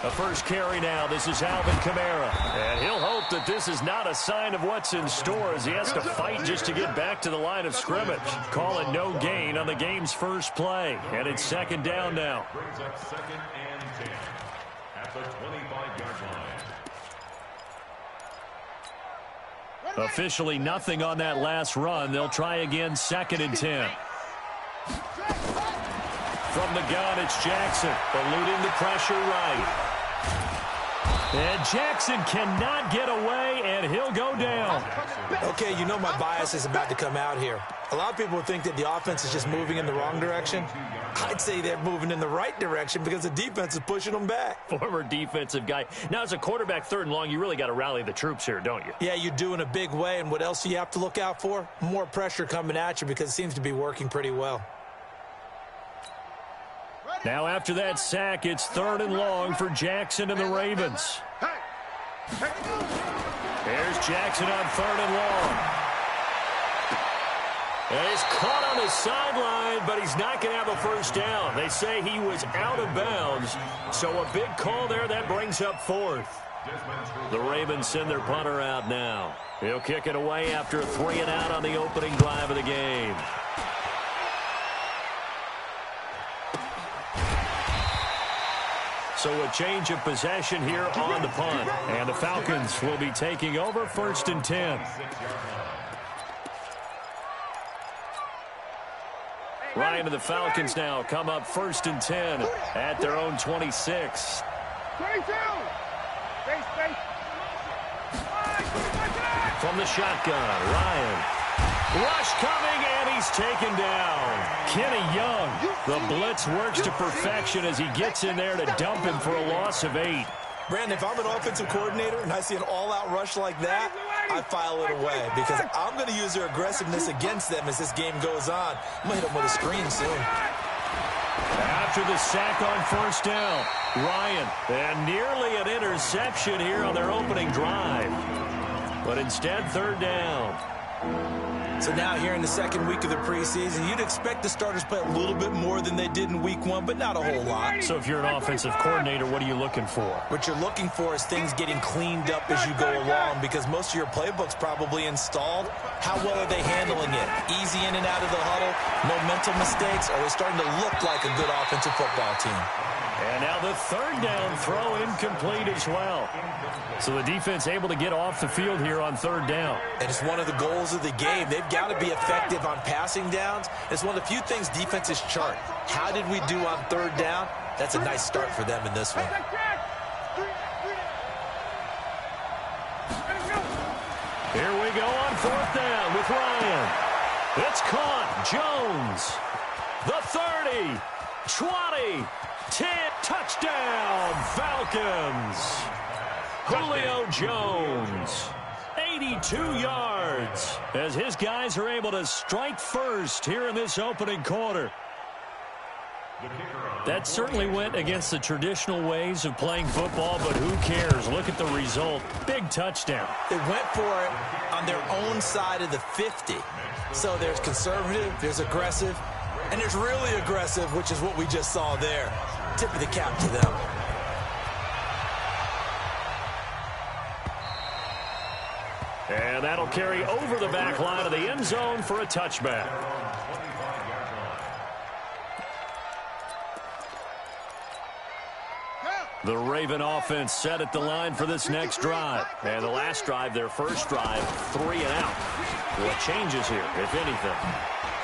The first carry now. This is Alvin Kamara. And he'll hope that this is not a sign of what's in store as he has to fight just to get back to the line of scrimmage. Call it no gain on the game's first play. And it's second down now. Brings up 2nd and 10 at the 25-yard line. Officially nothing on that last run. They'll try again 2nd and 10. From the gun, it's Jackson, eluding the pressure right. And Jackson cannot get away, and he'll go down. Okay, you know my bias is about to come out here. A lot of people think that the offense is just moving in the wrong direction. I'd say they're moving in the right direction because the defense is pushing them back. Former defensive guy. Now, as a quarterback 3rd and long, you really got to rally the troops here, don't you? Yeah, you do in a big way, and what else do you have to look out for? More pressure coming at you because it seems to be working pretty well. Now, after that sack, it's 3rd and long for Jackson and the Ravens. There's Jackson on 3rd and long. And he's caught on the sideline, but he's not going to have a first down. They say he was out of bounds, so a big call there. That brings up 4th. The Ravens send their punter out now. He'll kick it away after a 3 and out on the opening drive of the game. So a change of possession here on the punt. And the Falcons will be taking over 1st and 10. Ryan and the Falcons now come up 1st and 10 at their own 26. 22. From the shotgun, Ryan. Rush coming, and he's taken down. Kenny Young. The blitz works to perfection as he gets in there to dump him for a loss of 8. Brandon, if I'm an offensive coordinator and I see an all-out rush like that, I file it away because I'm going to use their aggressiveness against them as this game goes on. I'm going to hit them with a screen soon. After the sack on 1st down, Ryan, and nearly an interception here on their opening drive. But instead, 3rd down. So now here in the 2nd week of the preseason, you'd expect the starters play a little bit more than they did in week 1, but not a whole lot. So if you're an offensive coordinator, what are you looking for? What you're looking for is things getting cleaned up as you go along because most of your playbook's probably installed. How well are they handling it? Easy in and out of the huddle, no mental mistakes, or are they starting to look like a good offensive football team? And now the 3rd down throw incomplete as well. So the defense able to get off the field here on 3rd down. And it's one of the goals of the game. They've got to be effective on passing downs. It's one of the few things defenses chart. How did we do on 3rd down? That's a nice start for them in this one. Here we go on 4th down with Ryan. It's caught. Jones. The 30. 20. 10. Touchdown, Falcons. Julio Jones, 82 yards, as his guys are able to strike first here in this opening quarter. That certainly went against the traditional ways of playing football, but who cares? Look at the result. Big touchdown. They went for it on their own side of the 50. So there's conservative, there's aggressive, and there's really aggressive, which is what we just saw there. Tip of the cap to them. And that'll carry over the back line of the end zone for a touchback. The Raven offense set at the line for this next drive. And the last drive, their first drive, 3 and out. What changes here, if anything?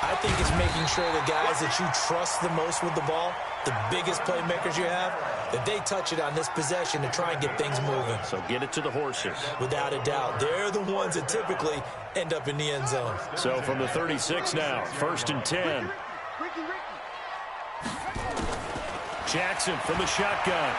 I think it's making sure the guys that you trust the most with the ball, the biggest playmakers you have, that they touch it on this possession to try and get things moving. So get it to the horses. Without a doubt. They're the ones that typically end up in the end zone. So from the 36 now, 1st and 10. Jackson from the shotgun.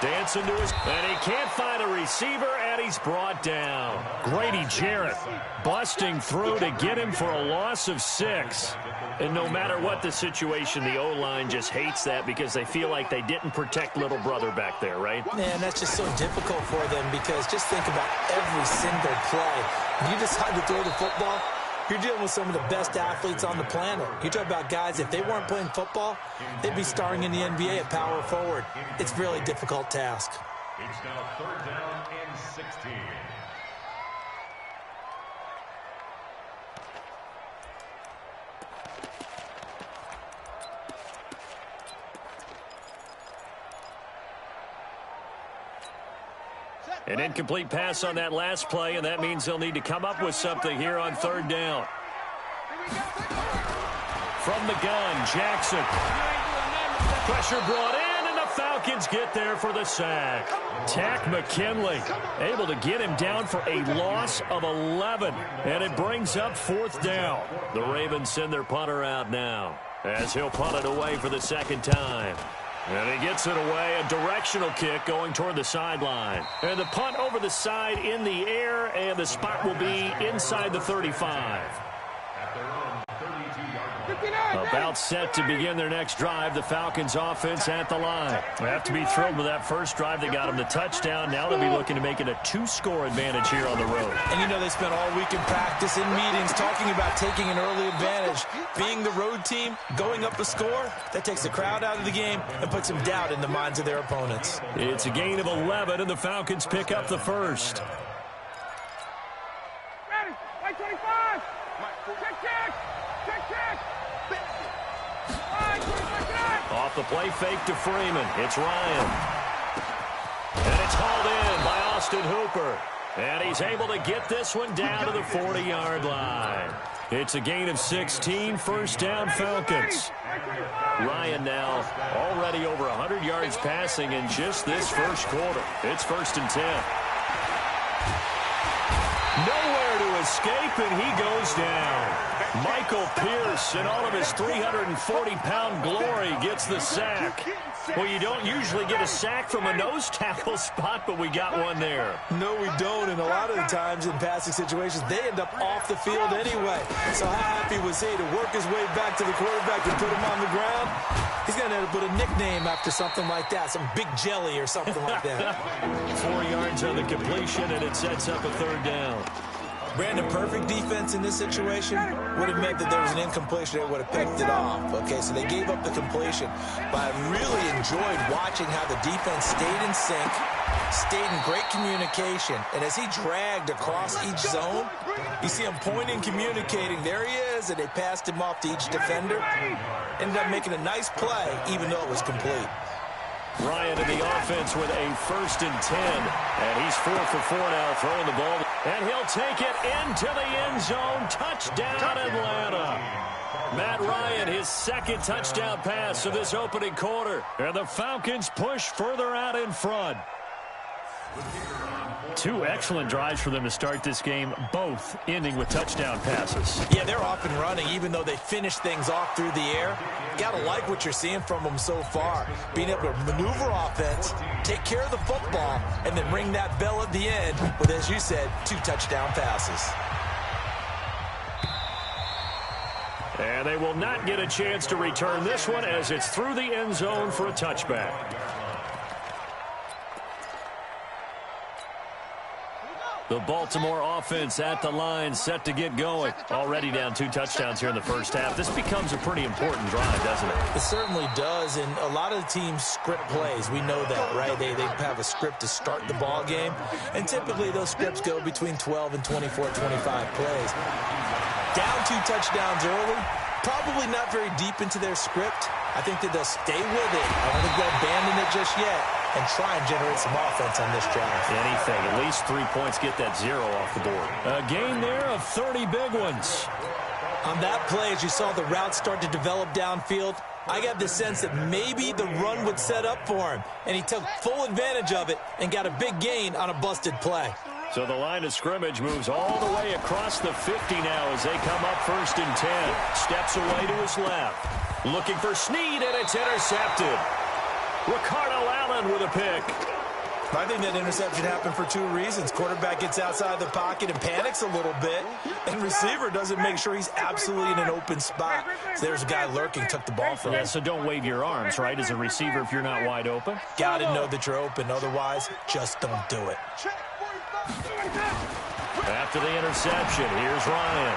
Dancing to his, and he can't find a receiver, and he's brought down. Grady Jarrett busting through to get him for a loss of 6. And no matter what the situation, the O-line just hates that because they feel like they didn't protect little brother back there, right? Man, that's just so difficult for them because just think about every single play. When you decide to throw the football, You're dealing with some of the best athletes on the planet. You talk about guys, if they weren't playing football, they'd be starring in the NBA at power forward. It's a really difficult task. It's now 3rd down and 16. An incomplete pass on that last play, and that means they'll need to come up with something here on 3rd down. From the gun, Jackson. Pressure brought in, and the Falcons get there for the sack. Tack McKinley able to get him down for a loss of 11, and it brings up 4th down. The Ravens send their punter out now as he'll punt it away for the 2nd time. And he gets it away, a directional kick going toward the sideline. And the punt over the side in the air, and the spot will be inside the 35. About set to begin their next drive, the Falcons offense at the line. They have to be thrilled with that first drive that got them the touchdown. Now they'll be looking to make it a 2-score advantage here on the road. And you know they spent all week in practice, in meetings, talking about taking an early advantage. Being the road team, going up a score, that takes the crowd out of the game and puts some doubt in the minds of their opponents. It's a gain of 11, and the Falcons pick up the first. Ready, white 25. Check. Off the play fake to Freeman. It's Ryan. And it's hauled in by Austin Hooper. And he's able to get this one down to the 40-yard line. It's a gain of 16, 1st down Falcons. Ryan now already over 100 yards passing in just this first quarter. It's 1st and 10. Nowhere to escape, and he goes down. Michael Pierce, in all of his 340-pound glory, gets the sack. Well, you don't usually get a sack from a nose tackle spot, but we got one there. No, we don't, and a lot of the times in passing situations, they end up off the field anyway. So how happy was he to work his way back to the quarterback and put him on the ground? He's going to end up with a nickname after something like that, some Big Jelly or something like that. 4 yards on the completion, and it sets up a 3rd down. Brandon, perfect defense in this situation would have meant that there was an incompletion. They would have picked it off. Okay, so they gave up the completion. But I really enjoyed watching how the defense stayed in sync, stayed in great communication. And as he dragged across each zone, you see him pointing, communicating. There he is, and they passed him off to each defender. Ended up making a nice play, even though it was complete. Ryan in the offense with a 1st and 10. And he's 4 for 4 now throwing the ball. And he'll take it into the end zone. Touchdown, Atlanta. Matt Ryan, his 2nd touchdown pass of this opening quarter. And the Falcons push further out in front. 2 excellent drives for them to start this game, both ending with touchdown passes. Yeah, they're off and running, even though they finished things off through the air. Gotta like what you're seeing from them so far. Being able to maneuver offense, take care of the football, and then ring that bell at the end with, as you said, 2 touchdown passes. And they will not get a chance to return this one as it's through the end zone for a touchback. The Baltimore offense at the line, set to get going. Already down 2 touchdowns here in the first half. This becomes a pretty important drive, doesn't it? It certainly does, and a lot of the teams script plays. We know that, right? They have a script to start the ball game, and typically those scripts go between 12 and 24, 25 plays. Down 2 touchdowns early, probably not very deep into their script. I think that they'll stay with it. I don't think they'll abandon it just yet and try and generate some offense on this drive. Anything. At least 3 points, get that 0 off the board. A gain there of 30 big ones. On that play, as you saw the route start to develop downfield, I got the sense that maybe the run would set up for him, and he took full advantage of it and got a big gain on a busted play. So the line of scrimmage moves all the way across the 50 now as they come up 1st and 10. Steps away to his left. Looking for Snead, and it's intercepted. Ricardo Allen with a pick. I think that interception happened for 2 reasons. Quarterback gets outside the pocket and panics a little bit, and receiver doesn't make sure he's absolutely in an open spot. So there's a guy lurking, took the ball from him. Yeah, so don't wave your arms, right, as a receiver if you're not wide open? Got to know that you're open. Otherwise, just don't do it. After the interception, here's Ryan.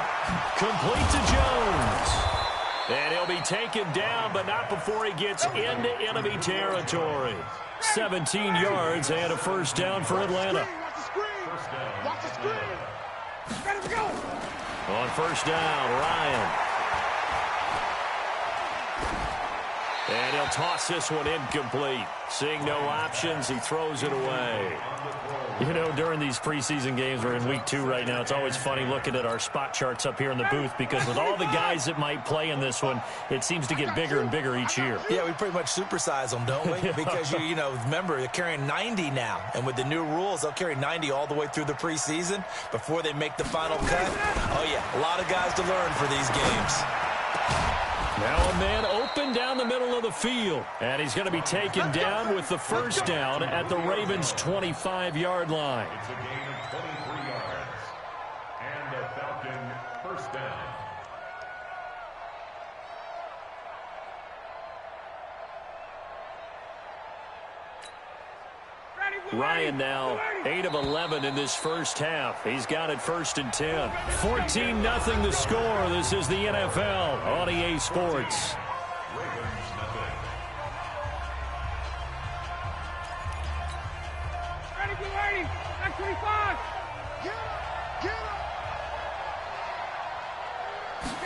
Complete to Jones. And he'll be taken down, but not before he gets into enemy territory. 17 yards and a first down for Atlanta. Watch the screen. Watch the screen. Ready to go. On first down, Ryan. And he'll toss this one incomplete. Seeing no options, he throws it away. You know, during these preseason games, we're in week 2 right now, it's always funny looking at our spot charts up here in the booth because with all the guys that might play in this one, it seems to get bigger and bigger each year. Yeah, we pretty much supersize them, don't we? Because, you know, remember, they're carrying 90 now. And with the new rules, they'll carry 90 all the way through the preseason before they make the final cut. Oh, yeah, a lot of guys to learn for these games. Now a man open down the middle of the field. And he's going to be taken down with the first down at the Ravens' 25-yard line. It's a gain of 23 yards. And a Falcon first down. Ryan now 8 of 11 in this first half. He's got it 1st and 10. 14-0 the score. This is the NFL on EA Sports. Ready, get ready. Back 25. Get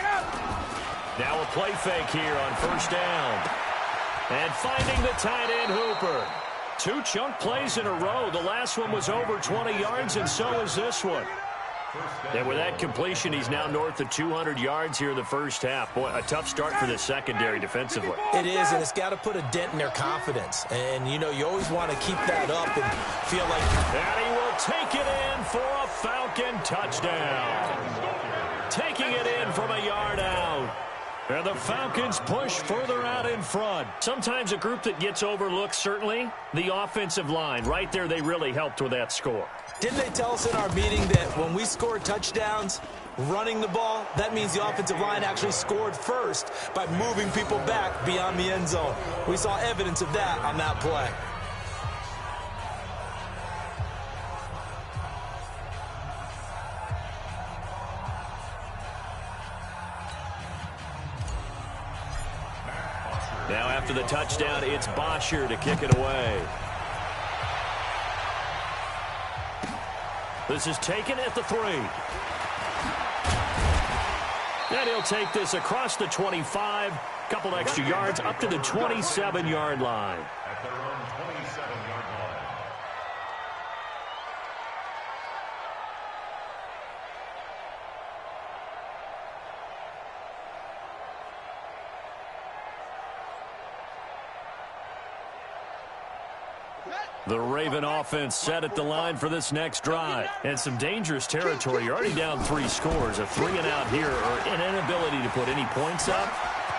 up. Now a play fake here on first down. And finding the tight end Hooper. 2 chunk plays in a row. The last one was over 20 yards, and so is this one. And with that completion, he's now north of 200 yards here in the first half. Boy, a tough start for the secondary defensively. It is, and it's got to put a dent in their confidence. And, you know, you always want to keep that up and feel like... And he will take it in for a Falcon touchdown. Taking it in from a yard out. And the Falcons push further out in front. Sometimes a group that gets overlooked, certainly, the offensive line. Right there, they really helped with that score. Didn't they tell us in our meeting that when we score touchdowns, running the ball, that means the offensive line actually scored first by moving people back beyond the end zone. We saw evidence of that on that play. Now after the touchdown, it's Bosher to kick it away. This is taken at the 3. And he'll take this across the 25, couple extra yards up to the 27-yard line. At their own 27-yard line. The Raven offense set at the line for this next drive. And some dangerous territory. You're already down 3 scores. A 3-and-out here or an inability to put any points up.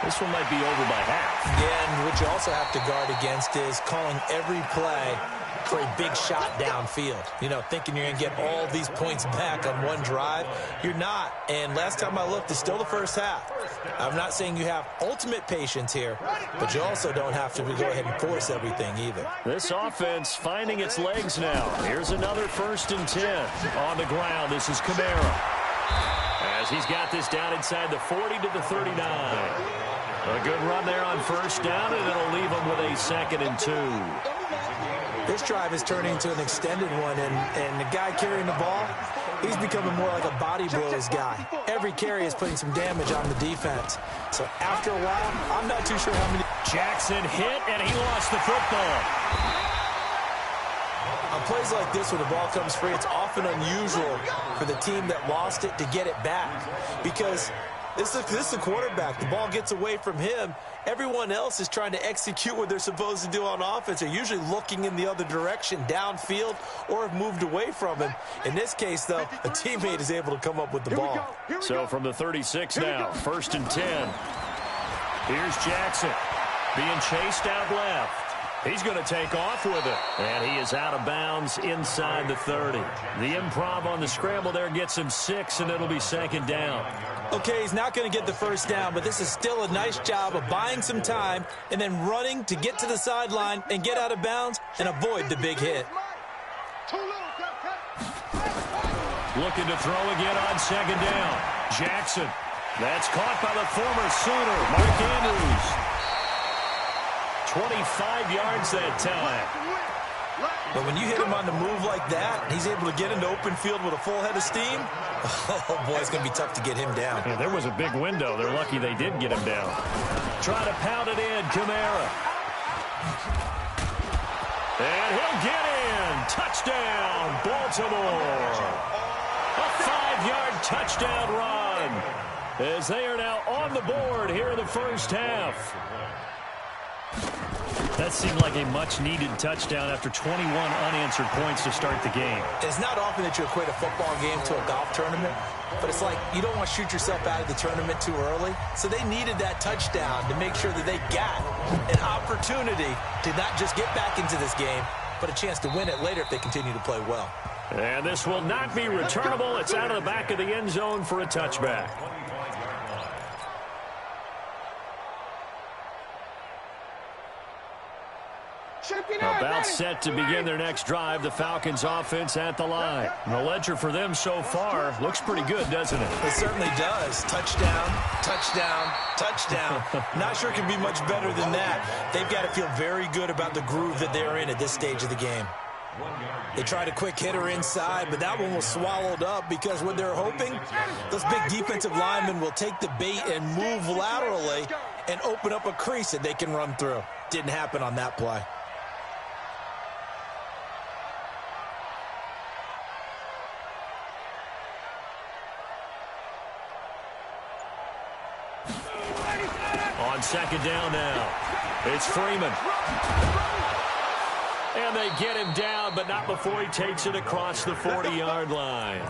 This one might be over by half. Yeah, and what you also have to guard against is calling every play for a big shot downfield. You know, thinking you're going to get all these points back on one drive. You're not. And last time I looked, it's still the first half. I'm not saying you have ultimate patience here, but you also don't have to go ahead and force everything either. This offense finding its legs now. Here's another 1st and 10 on the ground. This is Kamara. As he's got this down inside the 40 to the 39. A good run there on first down, and it'll leave him with a 2nd and 2. This drive is turning into an extended one, and the guy carrying the ball, he's becoming more like a body blows guy. Every carry is putting some damage on the defense. So after a while, I'm not too sure how many... Jackson hit, and he lost the football. On plays like this where the ball comes free, it's often unusual for the team that lost it to get it back. Because this is the quarterback. The ball gets away from him. Everyone else is trying to execute what they're supposed to do on offense. They're usually looking in the other direction, downfield, or have moved away from him. In this case, though, a teammate is able to come up with the ball. So from the 36 now, 1st and 10. Here's Jackson being chased out left. He's going to take off with it. And he is out of bounds inside the 30. The improv on the scramble there gets him 6, and it'll be 2nd down. Okay, he's not going to get the first down, but this is still a nice job of buying some time and then running to get to the sideline and get out of bounds and avoid the big hit. Looking to throw again on second down. Jackson. That's caught by the former Sooner, Mark Andrews. 25 yards that time. But when you hit him on the move like that, he's able to get into open field with a full head of steam. Oh, boy, it's going to be tough to get him down. Yeah, there was a big window. They're lucky they did get him down. Try to pound it in, Kamara. And he'll get in. Touchdown, Baltimore. A 5-yard touchdown run, as they are now on the board here in the first half. That seemed like a much-needed touchdown after 21 unanswered points to start the game. It's not often that you equate a football game to a golf tournament, but it's like you don't want to shoot yourself out of the tournament too early. So they needed that touchdown to make sure that they got an opportunity to not just get back into this game, but a chance to win it later if they continue to play well. And this will not be returnable. It's out of the back of the end zone for a touchback. About set to begin their next drive. The Falcons offense at the line. And the ledger for them so far looks pretty good, doesn't it? It certainly does. Touchdown, touchdown, touchdown. Not sure it can be much better than that. They've got to feel very good about the groove that they're in at this stage of the game. They tried a quick hitter inside, but that one was swallowed up because what they're hoping, those big defensive linemen will take the bait and move laterally and open up a crease that they can run through. Didn't happen on that play. On second down now, it's Freeman. And they get him down, but not before he takes it across the 40-yard line.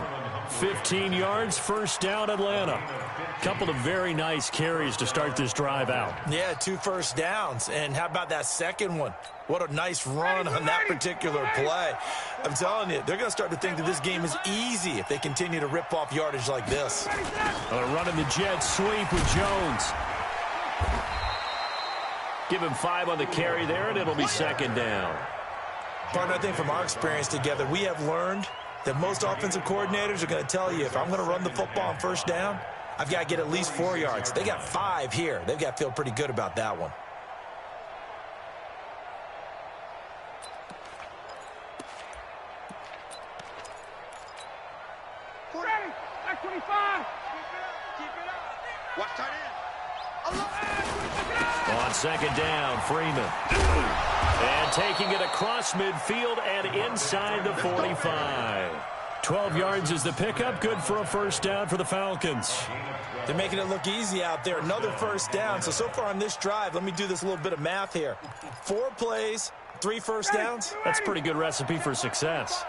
15 yards, first down, Atlanta. Couple of very nice carries to start this drive out. Yeah, 2 first downs. And how about that second one? What a nice run on that particular play. I'm telling you, they're going to start to think that this game is easy if they continue to rip off yardage like this. Running the jet sweep with Jones. Give him 5 on the carry there, and it'll be second down. Partner, I think from our experience together, we have learned that most offensive coordinators are going to tell you, if I'm going to run the football on first down, I've got to get at least 4 yards. They got 5 here. They've got to feel pretty good about that one. Back 25. Keep it up. Watch tight end. On second down, Freeman. And taking it across midfield and inside the 45. 12 yards is the pickup. Good for a first down for the Falcons. They're making it look easy out there. Another first down. So far on this drive, let me do this little bit of math here. 4 plays, 3 first downs. That's a pretty good recipe for success.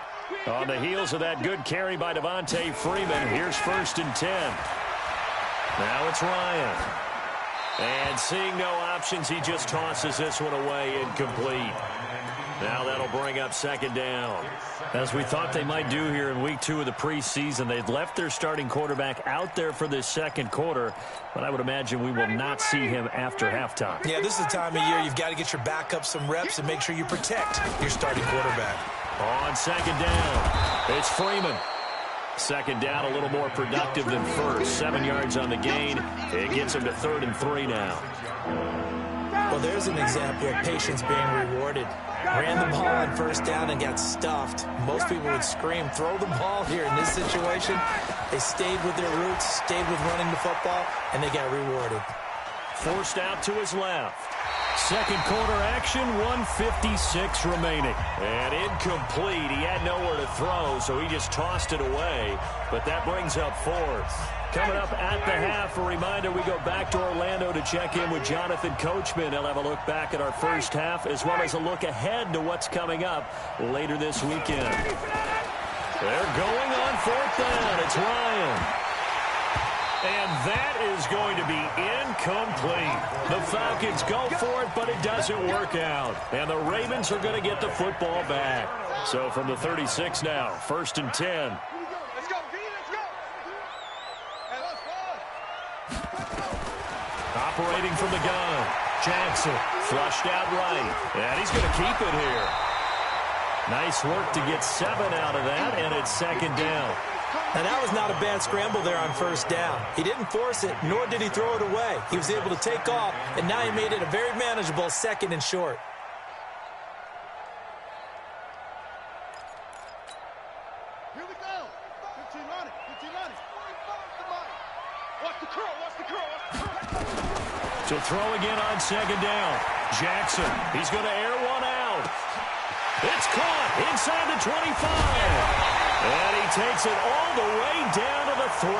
On the heels of that good carry by Devontae Freeman, here's 1st and 10. Now it's Ryan. And seeing no options, he just tosses this one away incomplete. Now that'll bring up second down. As we thought they might do here in week 2 of the preseason, they'd left their starting quarterback out there for this second quarter, but I would imagine we will not see him after halftime. Yeah, this is the time of year you've got to get your backup some reps and make sure you protect your starting quarterback. On second down, it's Freeman. Second down, a little more productive than first. 7 yards on the gain. It gets him to 3rd and 3 now. Well, there's an example of patience being rewarded. Ran the ball on first down and got stuffed. Most people would scream, throw the ball here in this situation. They stayed with their roots, stayed with running the football, and they got rewarded. Forced out to his left. Second quarter action, 1:56 remaining. And incomplete. He had nowhere to throw, so he just tossed it away. But that brings up 4th. Coming up at the half, a reminder, we go back to Orlando to check in with Jonathan Coachman. He'll have a look back at our first half, as well as a look ahead to what's coming up later this weekend. They're going on 4th down. It's Ryan. And that is going to be incomplete. The Falcons go for it, but it doesn't work out. And the Ravens are going to get the football back. So from the 36 now, 1st and 10. Let's go, B, let's go. Hey, let's go. Operating from the gun. Jackson flushed out right. And he's going to keep it here. Nice work to get 7 out of that, and it's second down. And that was not a bad scramble there on first down. He didn't force it, nor did he throw it away. He was able to take off, and now he made it a very manageable 2nd and short. Here we go. 15 on it. 15 on it. Watch the curl. Watch the curl. Watch the curl. To throw again on 2nd down. Jackson, he's going to air one out. It's caught inside the 25. And he takes it all the way down to the 3.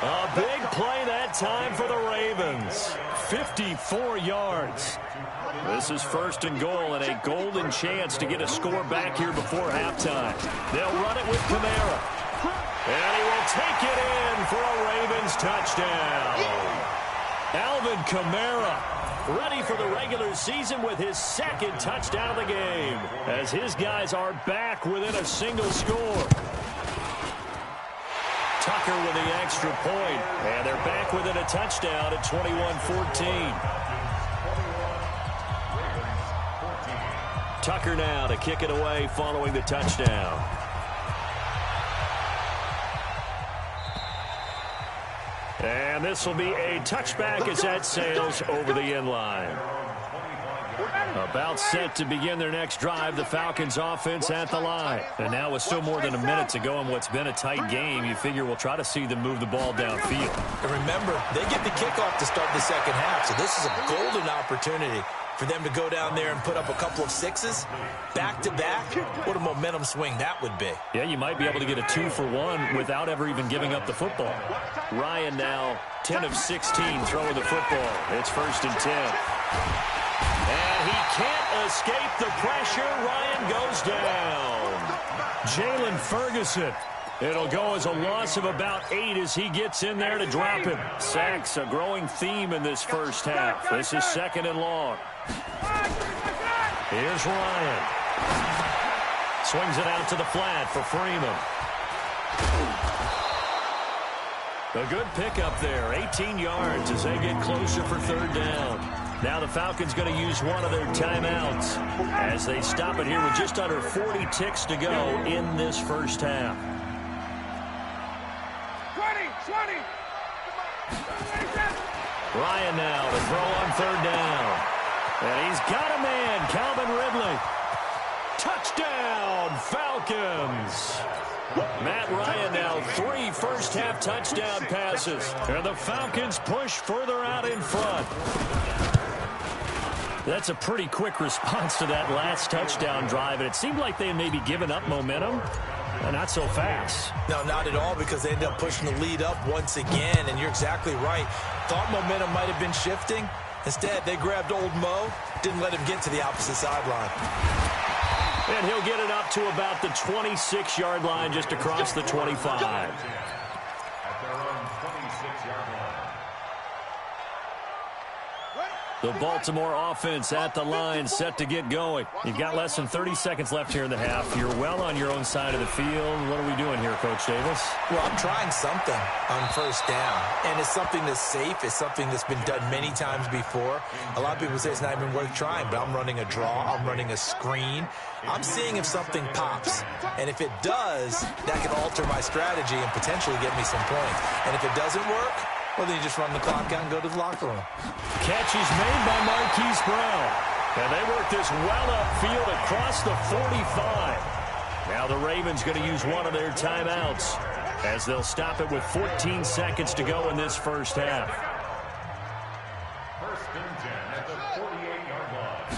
A big play that time for the Ravens. 54 yards. This is 1st and goal and a golden chance to get a score back here before halftime. They'll run it with Kamara. And he will take it in for a Ravens touchdown. Alvin Kamara, ready for the regular season with his 2nd touchdown of the game, as his guys are back within a single score. Tucker with the extra point, and they're back within a touchdown at 21-14. Tucker now to kick it away following the touchdown. And this will be a touchback as that sails over the end line. About set to begin their next drive, the Falcons offense at the line. And now with still more than a minute to go in what's been a tight game, you figure we'll try to see them move the ball downfield. And remember, they get the kickoff to start the 2nd half, so this is a golden opportunity for them to go down there and put up a couple of 6s back-to-back. What a momentum swing that would be. Yeah, you might be able to get a 2-for-1 without ever even giving up the football. Ryan now 10 of 16 throwing the football. It's 1st and 10. And he can't escape the pressure. Ryan goes down. Jalen Ferguson. It'll go as a loss of about 8 as he gets in there to drop him. Sacks, a growing theme in this first half. This is 2nd and long. Here's Ryan. Swings it out to the flat for Freeman. A good pickup there. 18 yards as they get closer for 3rd down. Now the Falcons going to use one of their timeouts as they stop it here with just under 40 ticks to go in this first half. 20. Ryan now to throw on 3rd down. And he's got a man, Calvin Ridley. Touchdown, Falcons. Matt Ryan now 3 first-half touchdown passes. And the Falcons push further out in front. That's a pretty quick response to that last touchdown drive. And it seemed like they had maybe given up momentum. Not so fast. No, not at all, because they ended up pushing the lead up once again. And you're exactly right. Thought momentum might have been shifting. Instead, they grabbed old Mo, didn't let him get to the opposite sideline. And he'll get it up to about the 26-yard line, just across the 25. At their own 26-yard line. The Baltimore offense at the line, set to get going. You've got less than 30 seconds left here in the half. You're well on your own side of the field. What are we doing here, Coach Davis? Well, I'm trying something on 1st down, and it's something that's safe. It's something that's been done many times before. A lot of people say it's not even worth trying, but I'm running a draw. I'm running a screen. I'm seeing if something pops, and if it does, that can alter my strategy and potentially get me some points. And if it doesn't work, well, then you just run the clock out and go to the locker room. Catch is made by Marquise Brown. And they work this well upfield across the 45. Now the Ravens going to use one of their timeouts as they'll stop it with 14 seconds to go in this first half. 1st and 10 at the 48-yard line.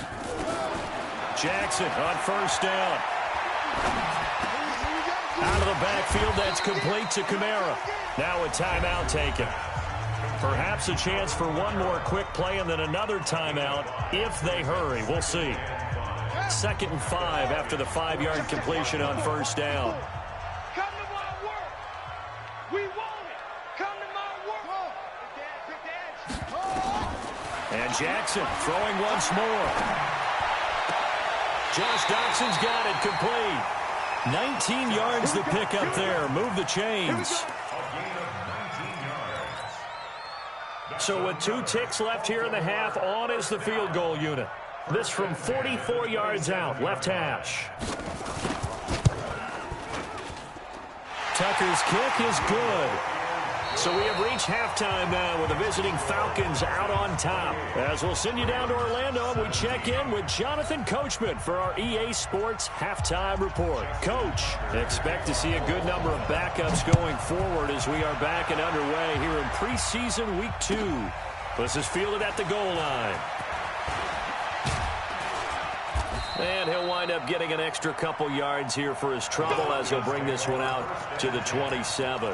Jackson on 1st down. Out of the backfield, that's complete to Kamara. Now a timeout taken. Perhaps a chance for one more quick play and then another timeout if they hurry. We'll see. 2nd and 5 after the 5-yard completion on 1st down. Come to my work. We want it. Come to my work. Big dash. And Jackson throwing once more. Josh Doxson's got it complete. 19 yards the pick up there. Move the chains. So with 2 ticks left here in the half, on is the field goal unit. This from 44 yards out, left hash. Tucker's kick is good. So we have reached halftime now with the visiting Falcons out on top. As we'll send you down to Orlando, we check in with Jonathan Coachman for our EA Sports Halftime Report. Coach, expect to see a good number of backups going forward as we are back and underway here in preseason week 2. This is fielded at the goal line. And he'll wind up getting an extra couple yards here for his trouble as he'll bring this one out to the 27.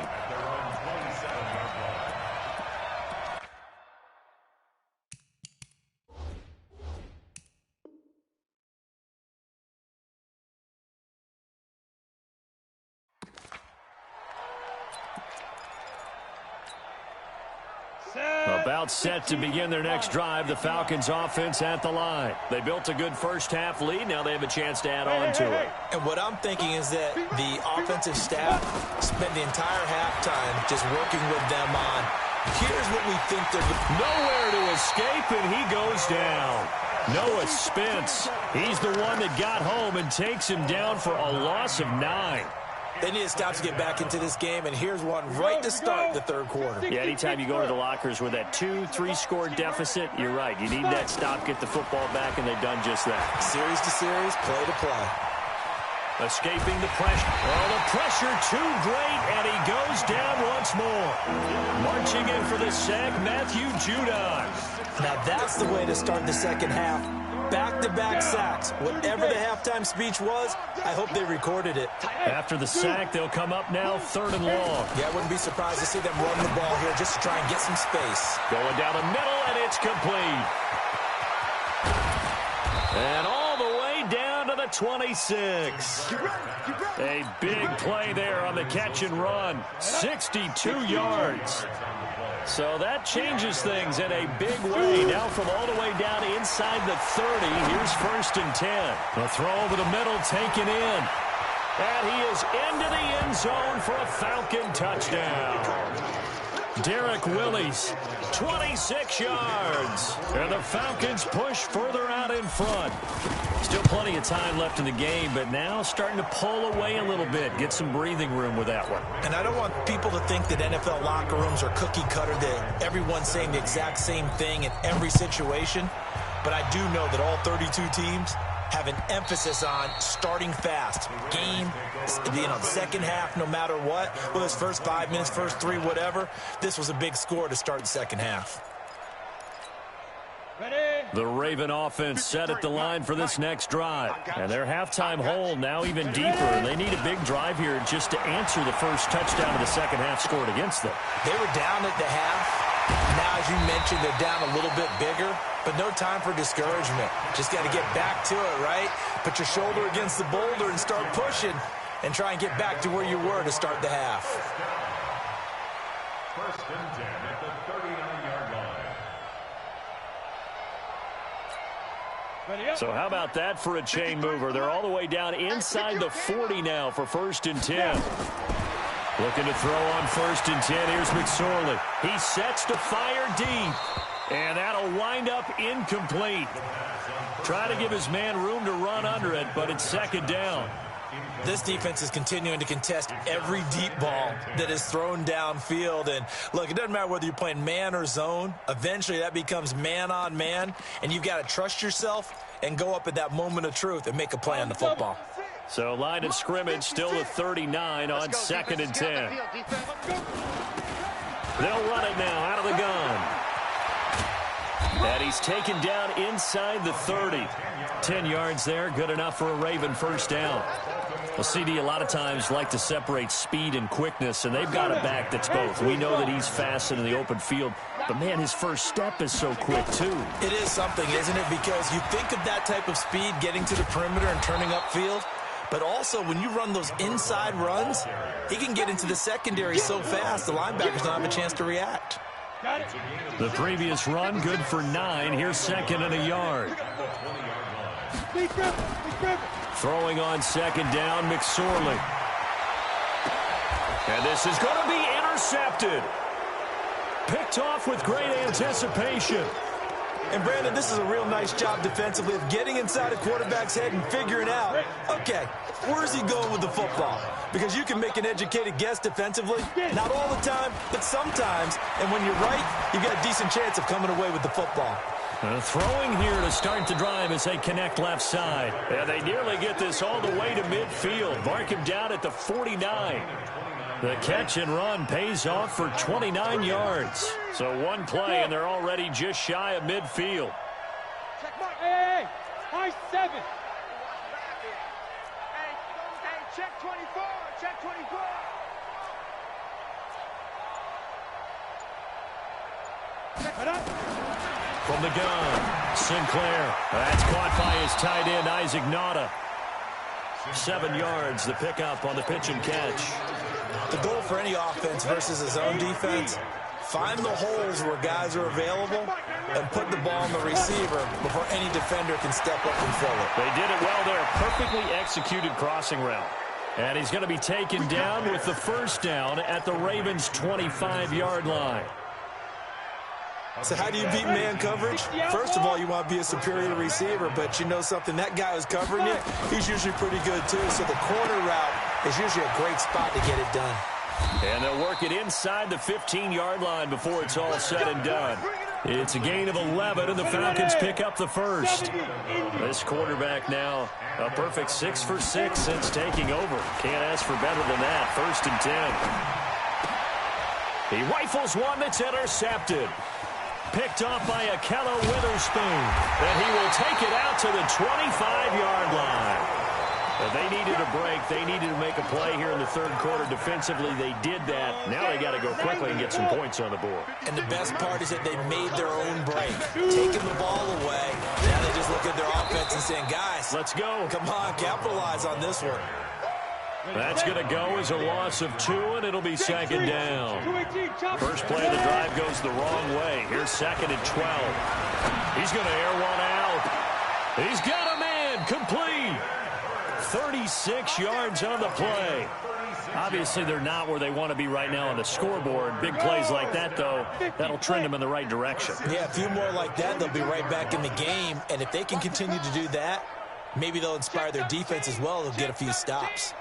About set to begin their next drive, the Falcons offense at the line. They built a good first-half lead. Now they have a chance to add on to it. And what I'm thinking is that the offensive staff spent the entire halftime just working with them on, here's what we think they're doing. Nowhere to escape, and he goes down. Noah Spence, he's the one that got home and takes him down for a loss of 9. They need to stop to get back into this game, and here's one right to start the third quarter. Yeah, anytime you go to the lockers with that 2-3 score deficit, you're right. You need that stop, get the football back, and they've done just that. Series to series, play to play. Escaping the pressure. Oh, the pressure too great, and he goes down once more. Marching in for the sack, Matthew Judon. Now that's the way to start the second half. Back-to-back sacks. Whatever the halftime speech was, I hope they recorded it. After the sack, they'll come up now 3rd and long. Yeah, I wouldn't be surprised to see them run the ball here just to try and get some space. Going down the middle, and it's complete. And all the way down to the 26. A big play there on the catch and run. 62 yards. So that changes things in a big way. Now from all the way down inside the 30, here's 1st and 10. The throw over the middle taken in. And he is into the end zone for a Falcon touchdown. Derek Willis, 26 yards. And the Falcons push further out in front. Still plenty of time left in the game, but now starting to pull away a little bit. Get some breathing room with that one. And I don't want people to think that NFL locker rooms are cookie cutter, that everyone's saying the exact same thing in every situation. But I do know that all 32 teams have an emphasis on starting fast. Game, the second half, no matter what. Well, it's first 5 minutes, first 3, whatever. This was a big score to start the second half. The Raven offense set at the line for this next drive. And their halftime hole now even deeper. And they need a big drive here just to answer the first touchdown of the second half scored against them. They were down at the half. Now, as you mentioned, they're down a little bit bigger. But no time for discouragement. Just got to get back to it, right? Put your shoulder against the boulder and start pushing. And try and get back to where you were to start the half. 1st and 10 at the 39-yard line. So how about that for a chain mover? They're all the way down inside the 40 now for 1st and 10. Looking to throw on 1st and 10. Here's McSorley. He sets to fire deep. And that'll wind up incomplete. Try to give his man room to run under it, but it's 2nd down. This defense is continuing to contest every deep ball that is thrown downfield. And, look, it doesn't matter whether you're playing man or zone. Eventually that becomes man on man, and you've got to trust yourself and go up at that moment of truth and make a play on the football. So line of scrimmage still at 39 on 2nd and 10. They'll run it now out of the gun. And he's taken down inside the 30. 10 yards there, good enough for a Raven first down. Well, CD a lot of times like to separate speed and quickness, and they've got a back that's both. We know that he's fast in the open field, but, man, his first step is so quick, too. It is something, isn't it? Because you think of that type of speed getting to the perimeter and turning upfield, but also when you run those inside runs, he can get into the secondary so fast the linebackers don't have a chance to react. The previous run, good for 9. Here's 2nd and a yard. Throwing on 2nd down, McSorley. And this is going to be intercepted. Picked off with great anticipation. And, Brandon, this is a real nice job defensively of getting inside a quarterback's head and figuring out, okay, where's he going with the football? Because you can make an educated guess defensively, not all the time, but sometimes. And when you're right, you've got a decent chance of coming away with the football. Throwing here to start the drive as they connect left side. Yeah, they nearly get this all the way to midfield. Mark him down at the 49. The catch and run pays off for 29 yards. So one play, and they're already just shy of midfield. Hey, high 7. Hey, check 24, check 24. From the gun, Sinclair. That's caught by his tight end, Isaac Nauta. 7 yards, the pickup on the pitch and catch. The goal for any offense versus his own defense, find the holes where guys are available and put the ball on the receiver before any defender can step up and fill it. They did it well there. Perfectly executed crossing route. And he's going to be taken down with the first down at the Ravens' 25-yard line. So how do you beat man coverage? First of all, you want to be a superior receiver, but you know something, that guy who's covering you, he's usually pretty good too. So the corner route is usually a great spot to get it done. And they'll work it inside the 15-yard line before it's all said and done. It's a gain of 11, and the Falcons pick up the first. This quarterback now a perfect 6 for 6 since taking over. Can't ask for better than that. 1st and 10. He rifles one that's intercepted. Picked off by Akello Witherspoon. And he will take it out to the 25-yard line. They needed a break. They needed to make a play here in the third quarter. Defensively, they did that. Now they got to go quickly and get some points on the board. And the best part is that they made their own break. Taking the ball away. Now they just look at their offense and saying, guys, let's go. Come on, capitalize on this one. That's going to go as a loss of 2, and it'll be 2nd down. First play of the drive goes the wrong way. Here's 2nd and 12. He's going to air one out. He's got a man complete. 36 yards on the play. Obviously, they're not where they want to be right now on the scoreboard. Big plays like that, though, that'll trend them in the right direction. Yeah, a few more like that, they'll be right back in the game. And if they can continue to do that, maybe they'll inspire their defense as well. They'll get a few stops.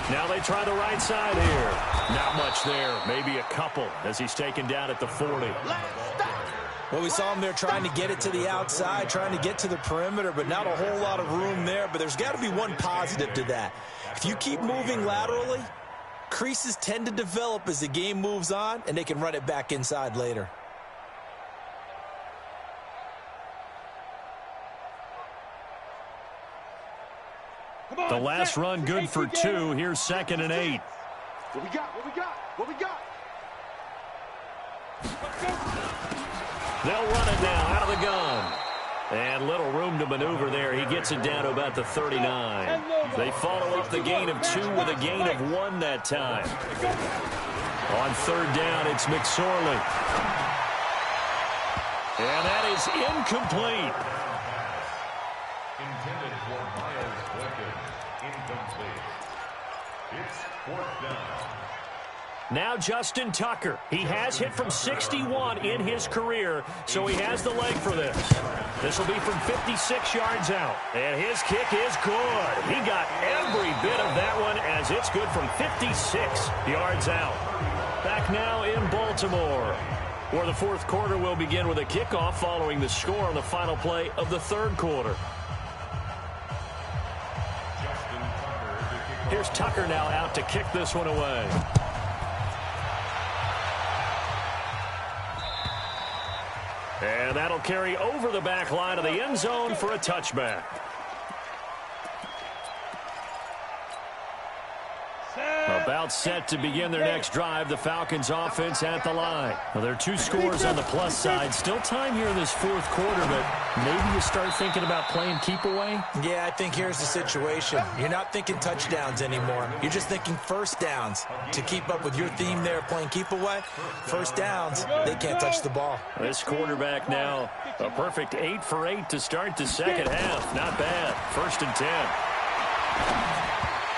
Now they try the right side here. Not much there. Maybe a couple as he's taken down at the 40. Well, we saw him there trying to get it to the outside, trying to get to the perimeter, but not a whole lot of room there. But there's got to be one positive to that. If you keep moving laterally, creases tend to develop as the game moves on, and they can run it back inside later. The last run good for 2. Here's 2nd and 8. What we got? What we got? What we got? They'll run it now out of the gun. And little room to maneuver there. He gets it down to about the 39. They follow up the gain of 2 with a gain of 1 that time. On 3rd down, it's McSorley. And that is incomplete. Intended for Miles Boykin. Incomplete. It's 4th down. Now Justin Tucker. He has hit from 61 in his career, so he has the leg for this. This will be from 56 yards out. And his kick is good. He got every bit of that one as it's good from 56 yards out. Back now in Baltimore, where the 4th quarter will begin with a kickoff following the score on the final play of the 3rd quarter. Here's Tucker now out to kick this one away. And that'll carry over the back line of the end zone for a touchback. About set to begin their next drive. The Falcons offense at the line. Well, there are 2 scores on the plus side. Still time here in this 4th quarter, but maybe you start thinking about playing keep away? Yeah, I think here's the situation. You're not thinking touchdowns anymore. You're just thinking first downs. To keep up with your theme there, playing keep away, first downs, they can't touch the ball. This quarterback now, a perfect 8 for 8 to start the 2nd half. Not bad. 1st and 10.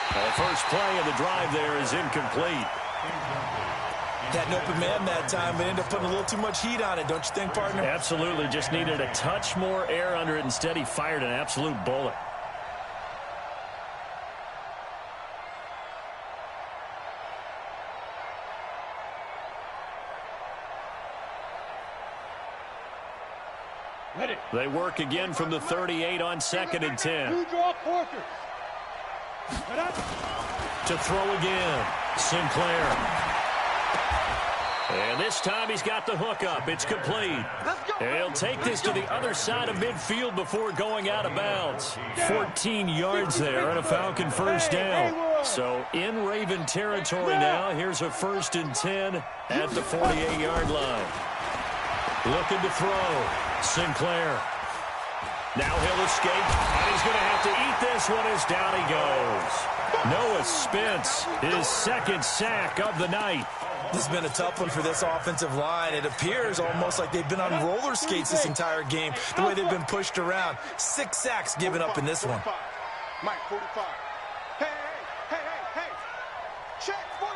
The first play of the drive there is incomplete. Had an open man that time, but ended up putting a little too much heat on it, don't you think, partner? Absolutely. Just needed a touch more air under it. Instead, he fired an absolute bullet. They work again from the 38 on 2nd and 10. To throw again, Sinclair. And this time he's got the hook up. It's complete. And he'll take this to the other side of midfield before going out of bounds. 14 yards there and a Falcon first down. So in Raven territory now. Here's a 1st and 10 at the 48-yard line. Looking to throw. Sinclair. Now he'll escape, and he's going to have to eat this one as down he goes. Noah Spence, his 2nd sack of the night. This has been a tough one for this offensive line. It appears almost like they've been on roller skates this entire game, the way they've been pushed around. 6 sacks given up in this one. Mike, 45. Hey, hey, hey, hey, hey. Check 45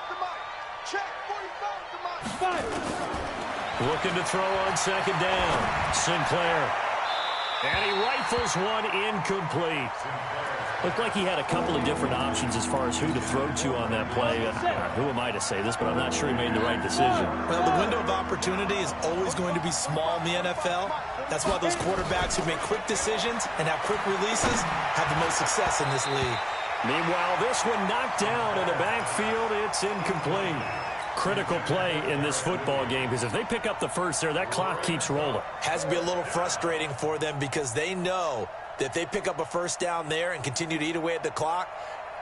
to Mike. Check 45 to Mike. Looking to throw on 2nd down. Sinclair. And he rifles one incomplete. Looked like he had a couple of different options as far as who to throw to on that play. Who am I to say this, but I'm not sure he made the right decision. Well, the window of opportunity is always going to be small in the NFL. That's why those quarterbacks who make quick decisions and have quick releases have the most success in this league. Meanwhile, this one knocked down in the backfield. It's incomplete. Critical play in this football game, because if they pick up the first there, that clock keeps rolling. Has to be a little frustrating for them because they know that if they pick up a first down there and continue to eat away at the clock,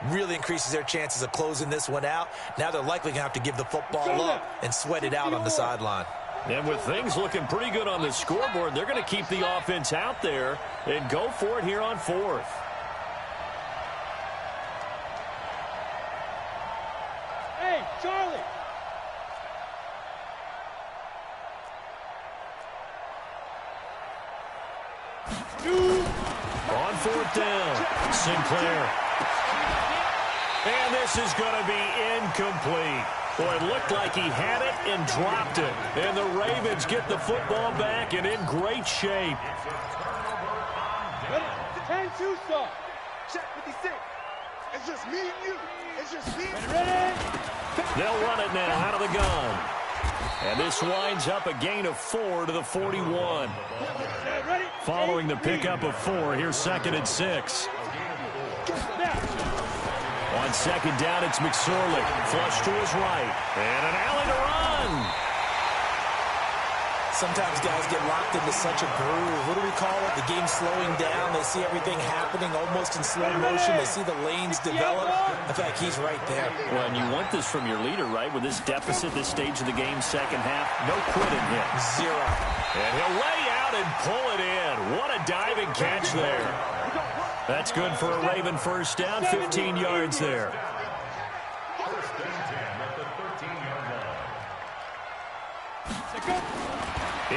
really increases their chances of closing this one out. Now they're likely going to have to give the football up and sweat it out on the sideline. And with things looking pretty good on the scoreboard, they're going to keep the offense out there and go for it here on 4th. Hey, Charlie. On 4th down, Sinclair. And this is going to be incomplete. Boy, it looked like he had it and dropped it. And the Ravens get the football back and in great shape. 10 2-star. Check 56. It's just me and you. It's just me and you. They'll run it now out of the gun. And this winds up a gain of 4 to the 41. Following the pickup of 4, here's 2nd and 6. On 2nd down, it's McSorley. Flush to his right. And an alley to run. Sometimes guys get locked into such a groove. What do we call it? The game slowing down. They see everything happening almost in slow motion. They see the lanes develop. In fact, he's right there. Well, and you want this from your leader, right? With this deficit, this stage of the game, 2nd half, no quitting him. 0. And he'll lay out and pull it in. What a diving catch there. That's good for a Raven first down, 15 yards there. First and 10 at the 13-yard line.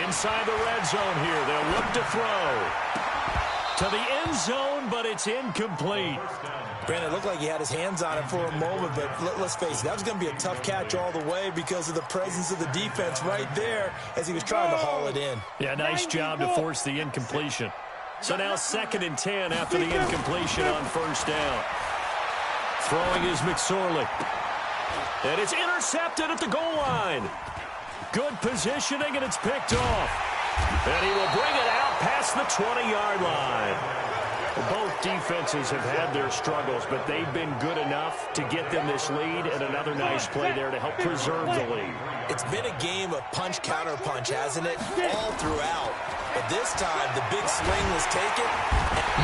Inside the red zone here, they'll look to throw. To the end zone, but it's incomplete. Brandon, it looked like he had his hands on it for a moment, but let's face it, that was going to be a tough catch all the way because of the presence of the defense right there as he was trying to haul it in. Yeah, nice job to force the incompletion. So now 2nd and 10 after the incompletion on first down. Throwing is McSorley. And it's intercepted at the goal line. Good positioning, and it's picked off. And he will bring it out past the 20-yard line. Both defenses have had their struggles, but they've been good enough to get them this lead, and another nice play there to help preserve the lead. It's been a game of punch-counter-punch, hasn't it? All throughout. But this time, the big swing was taken.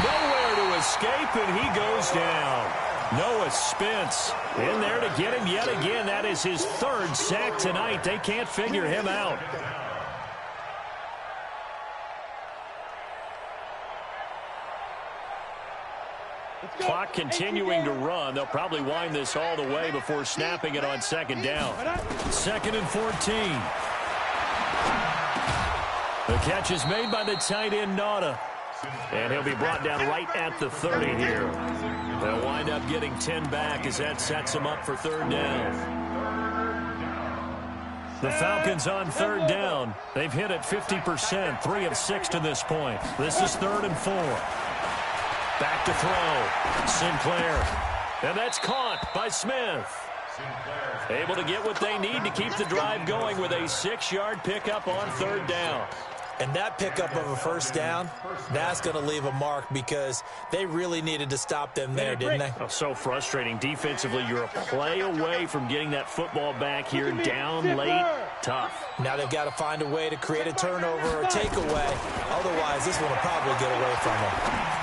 Nowhere to escape, and he goes down. Noah Spence in there to get him yet again. That is his 3rd sack tonight. They can't figure him out. Clock continuing to run. They'll probably wind this all the way before snapping it on 2nd down. 2nd and 14. The catch is made by the tight end, Nauta. And he'll be brought down right at the 30 here. They'll wind up getting 10 back as that sets him up for 3rd down. The Falcons on third down. They've hit it 50%, 3 of 6 to this point. This is 3rd and 4. Back to throw. Sinclair. And that's caught by Smith. Able to get what they need to keep the drive going with a 6-yard pickup on third down. And that pickup of a first down, that's going to leave a mark because they really needed to stop them there, didn't they? Oh, so frustrating. Defensively, you're a play away from getting that football back here. Down late, tough. Now they've got to find a way to create a turnover or takeaway. Otherwise, this one will probably get away from them.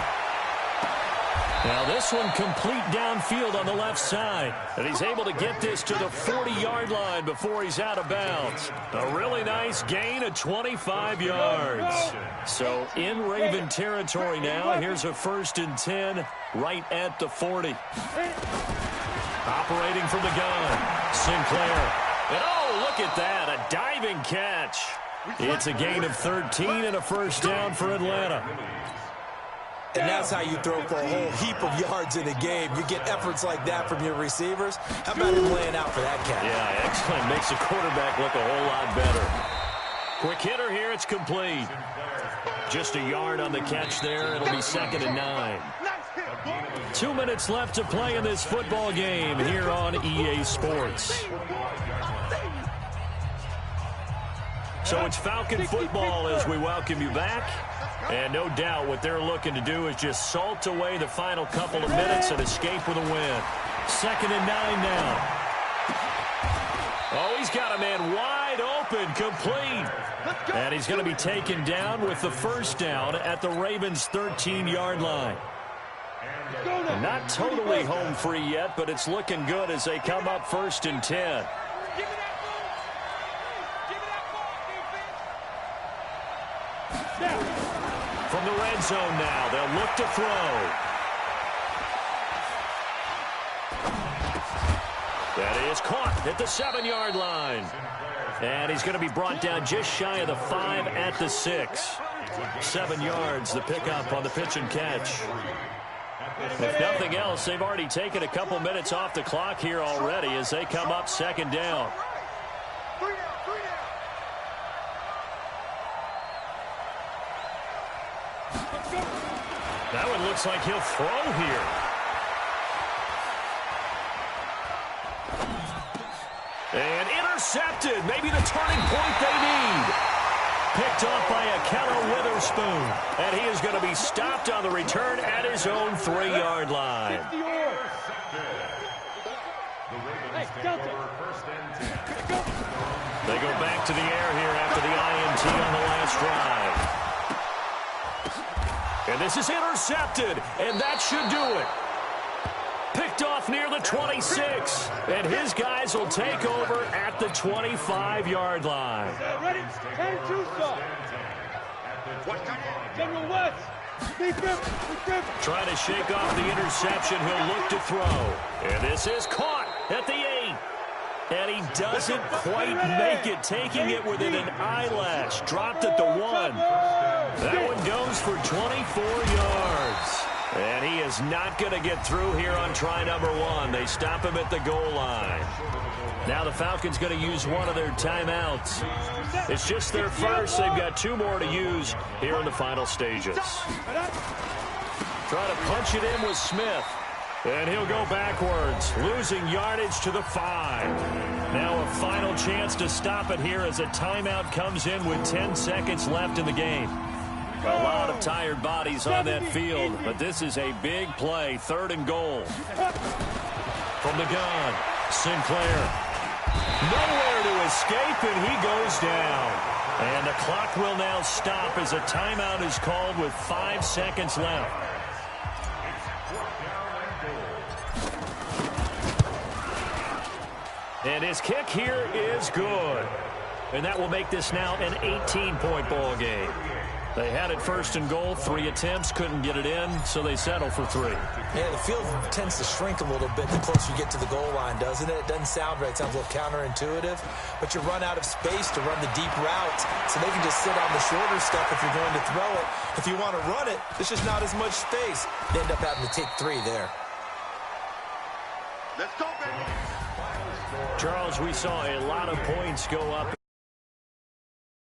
Now this one complete downfield on the left side. And he's able to get this to the 40-yard line before he's out of bounds. A really nice gain of 25 yards. So in Raven territory now. Here's a 1st and 10 right at the 40. Operating from the gun, Sinclair. And oh, look at that, a diving catch. It's a gain of 13 and a first down for Atlanta. And that's how you throw for a whole heap of yards in a game. You get efforts like that from your receivers. How about him laying out for that catch? Yeah, excellent. Makes the quarterback look a whole lot better. Quick hitter here. It's complete. Just a yard on the catch there. It'll be 2nd and 9. 2 minutes left to play in this football game here on EA Sports. So it's Falcon football as we welcome you back. And no doubt what they're looking to do is just salt away the final couple of minutes and escape with a win. 2nd and 9 now. Oh, he's got a man wide open, complete. And he's going to be taken down with the first down at the Ravens' 13-yard line. Not totally home free yet, but it's looking good as they come up 1st and 10. From the red zone now, they'll look to throw. That is caught at the 7-yard line. And he's going to be brought down just shy of the 5 at the 6. 7 yards, the pickup on the pitch and catch. If nothing else, they've already taken a couple minutes off the clock here already as they come up 2nd down. That one looks like he'll throw here. And intercepted. Maybe the turning point they need. Picked off by a Keller Witherspoon. And he is going to be stopped on the return at his own 3-yard line. They go back to the air here after the INT on the last drive. And this is intercepted, and that should do it. Picked off near the 26, and his guys will take over at the 25-yard line. Ready? General West. Trying to shake off the interception. He'll look to throw. And this is caught at the 8. And he doesn't quite make it, taking it within an eyelash. Dropped at the 1. That one goes for 24 yards. And he is not going to get through here on try number 1. They stop him at the goal line. Now the Falcons going to use one of their timeouts. It's just their first. They've got 2 more to use here in the final stages. Trying to punch it in with Smith. And he'll go backwards, losing yardage to the 5. Now a final chance to stop it here as a timeout comes in with 10 seconds left in the game. A lot of tired bodies on that field, but this is a big play, 3rd and goal. From the gun, Sinclair. Nowhere to escape, and he goes down. And the clock will now stop as a timeout is called with 5 seconds left. And his kick here is good. And that will make this now an 18-point ball game. They had it 1st and goal, 3 attempts, couldn't get it in, so they settle for 3. Yeah, the field tends to shrink a little bit the closer you get to the goal line, doesn't it? It doesn't sound right. It sounds a little counterintuitive, but you run out of space to run the deep routes, so they can just sit on the shorter stuff if you're going to throw it. If you want to run it, there's just not as much space. They end up having to take 3 there. Let's go, baby. Charles, we saw a lot of points go up